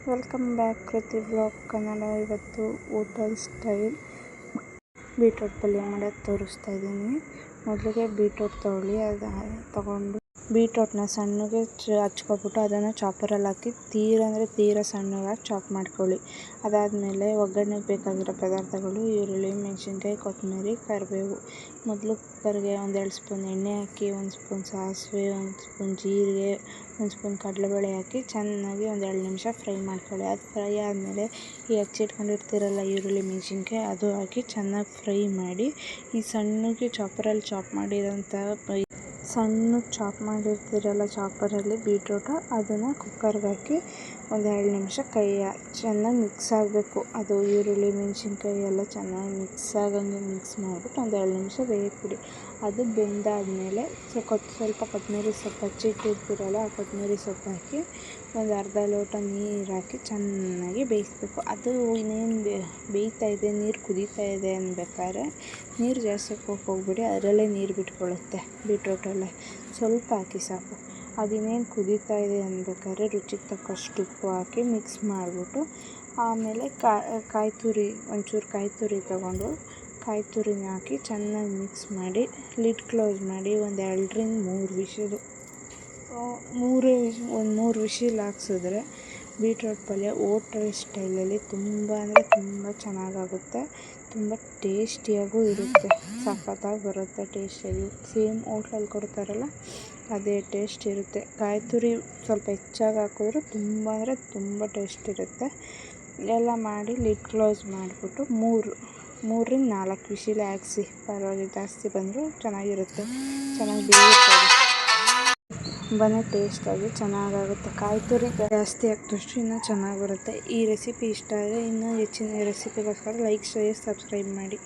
Welcome back ಕೃತಿ blog Kannada. ಇವತ್ತು hotel style beetroot ಪಲ್ಯ ಮಾಡೋದು ತೋರಿಸ್ತಾ ಇದ್ದೀನಿ. ಮೊದಲಿಗೆ ಬೀಟ್ರೂಟ್ ತೊಗೊಳ್ಳಿ. ಅದು ತೊಗೊಂಡು ಬೀಟ್ರೂಟ್ನ ಸಣ್ಣಗೆ ಹಚ್ಕೊಬಿಟ್ಟು ಅದನ್ನು ಚಾಪರಲ್ಲಿ ಹಾಕಿ ತೀರ ಸಣ್ಣಗೆ ಚಾಪ್ ಮಾಡ್ಕೊಳ್ಳಿ. ಅದಾದಮೇಲೆ ಒಗ್ಗರಣೆಗೆ ಬೇಕಾಗಿರೋ ಪದಾರ್ಥಗಳು: ಈರುಳ್ಳಿ, ಮೆಣಸಿನ್ಕಾಯಿ, ಕೊತ್ತಂಬರಿ, ಕರಿಬೇವು. ಮೊದಲು ಕುಕ್ಕರ್ಗೆ 1-2 ಸ್ಪೂನ್ ಎಣ್ಣೆ ಹಾಕಿ, 1 ಸ್ಪೂನ್ ಸಾಸಿವೆ, 1 ಸ್ಪೂನ್ ಜೀರಿಗೆ, 1 ಸ್ಪೂನ್ ಕಡಲೆಬೇಳೆ ಹಾಕಿ ಚೆನ್ನಾಗಿ 1-2 ನಿಮಿಷ ಫ್ರೈ ಮಾಡ್ಕೊಳ್ಳಿ. ಅದು ಫ್ರೈ ಆದಮೇಲೆ ಈ ಹಚ್ಚಿಟ್ಕೊಂಡಿರ್ತೀರಲ್ಲ ಈರುಳ್ಳಿ, ಮೆಣಸಿನ್ಕಾಯಿ, ಅದು ಹಾಕಿ ಚೆನ್ನಾಗಿ ಫ್ರೈ ಮಾಡಿ. ಈ ಸಣ್ಣಗೆ ಚಾಪರಲ್ಲಿ ಮಾಡಿರ್ತೀರಲ್ಲ ಚಾಪರಲ್ಲಿ ಬೀಟ್ರೂಟು, ಅದನ್ನು ಕುಕ್ಕರ್ಗೆ ಹಾಕಿ 1-2 ನಿಮಿಷ ಚೆನ್ನಾಗಿ ಮಿಕ್ಸ್ ಆಗಬೇಕು. ಅದು ಈರುಳ್ಳಿ, ಮೆಣಸಿನ್ಕಾಯಿ ಎಲ್ಲ ಚೆನ್ನಾಗಿ ಮಿಕ್ಸ್ ಮಾಡಿಬಿಟ್ಟು 1-2 ನಿಮಿಷ ಬೇಯಕ್ಕೆ ಬಿಡಿ. ಅದು ಬೆಂದಾದಮೇಲೆ ಸ್ವಲ್ಪ ಕೊತ್ತಂಬರಿ ಸೊಪ್ಪು ಹಚ್ಚಿಟ್ಟಿರ್ತೀರಲ್ಲ, ಆ ಕೊತ್ತಂಬರಿ ಸೊಪ್ಪು ಹಾಕಿ ಒಂದು ಅರ್ಧ ಲೋಟ ನೀರು ಹಾಕಿ ಚೆನ್ನಾಗಿ ಬೇಯಿಸಬೇಕು. ಅದು ಇನ್ನೇನು ಬೇಯ್ತಾಯಿದೆ, ನೀರು ಕುದೀತಾ ಇದೆ ಅನ್ಬೇಕಾದ್ರೆ ನೀರು ಜಾಸ್ತಿ ಹೋಗ್ಬಿಡಿ, ಅದರಲ್ಲೇ ನೀರು ಬಿಟ್ಕೊಳ್ಳುತ್ತೆ ಬೀಟ್ರೂಟಲ್ಲೇ. ಸ್ವಲ್ಪ ಹಾಕಿ ಸಾಕು. ಅದಿನ್ನೇನು ಕುದೀತಾ ಇದೆ ಅನ್ಬೇಕಾದ್ರೆ ರುಚಿಗೆ ತಕ್ಕಷ್ಟು ಉಪ್ಪು ಹಾಕಿ ಮಿಕ್ಸ್ ಮಾಡಿಬಿಟ್ಟು, ಆಮೇಲೆ ಕಾಯಿ ತುರಿ ತೊಗೊಂಡು ಕಾಯಿ ತುರಿನ ಹಾಕಿ ಚೆನ್ನಾಗಿ ಮಿಕ್ಸ್ ಮಾಡಿ ಲಿಡ್ ಕ್ಲೋಸ್ ಮಾಡಿ 1-2-3 ವಿಷಿಲು. 3 ವಿಷಿಲ್ ಹಾಕ್ಸಿದ್ರೆ ಬೀಟ್ರೂಟ್ ಪಲ್ಯ ಹೋಟೆಲ್ ಸ್ಟೈಲಲ್ಲಿ ತುಂಬ ಅಂದರೆ ತುಂಬ ಚೆನ್ನಾಗಾಗುತ್ತೆ. ತುಂಬ ಟೇಸ್ಟಿಯಾಗೂ ಇರುತ್ತೆ. ಸಖತ್ತಾಗಿ ಬರುತ್ತೆ ಟೇಸ್ಟಿಯಾಗಿ. ಸೇಮ್ ಹೋಟ್ಲಲ್ಲಿ ಕೊಡ್ತಾರಲ್ಲ ಅದೇ ಟೇಸ್ಟ್ ಇರುತ್ತೆ. ಕಾಯಿ ತುರಿ ಸ್ವಲ್ಪ ಹೆಚ್ಚಾಗಿ ಹಾಕಿದ್ರೆ ತುಂಬ ಅಂದರೆ ತುಂಬ ಟೇಸ್ಟ್ ಇರುತ್ತೆ. ಎಲ್ಲ ಮಾಡಿ ಲಿಡ್ ಕ್ಲೋಸ್ ಮಾಡಿಬಿಟ್ಟು 3-4 ವಿಷಿಲ್ ಹಾಕ್ಸಿ. ಪರವಾಗಿಲ್ಲ, ಜಾಸ್ತಿ ಬಂದರೂ ಚೆನ್ನಾಗಿರುತ್ತೆ. ಚೆನ್ನಾಗಿ ಬೇಯುತ್ತೆ. ತುಂಬಾ ಟೇಸ್ಟಾಗಿ ಚೆನ್ನಾಗಾಗುತ್ತೆ. ಕಾಯಿ ತುರಿ ಜಾಸ್ತಿ ಹಾಕಿದಷ್ಟು ಇನ್ನೂ ಚೆನ್ನಾಗಿ ಬರುತ್ತೆ. ಈ ರೆಸಿಪಿ ಇಷ್ಟ ಆದರೆ ಇನ್ನೂ ಹೆಚ್ಚಿನ ರೆಸಿಪಿಗೋಸ್ಕರ ಲೈಕ್, ಶೇರ್, ಸಬ್ಸ್ಕ್ರೈಬ್ ಮಾಡಿ.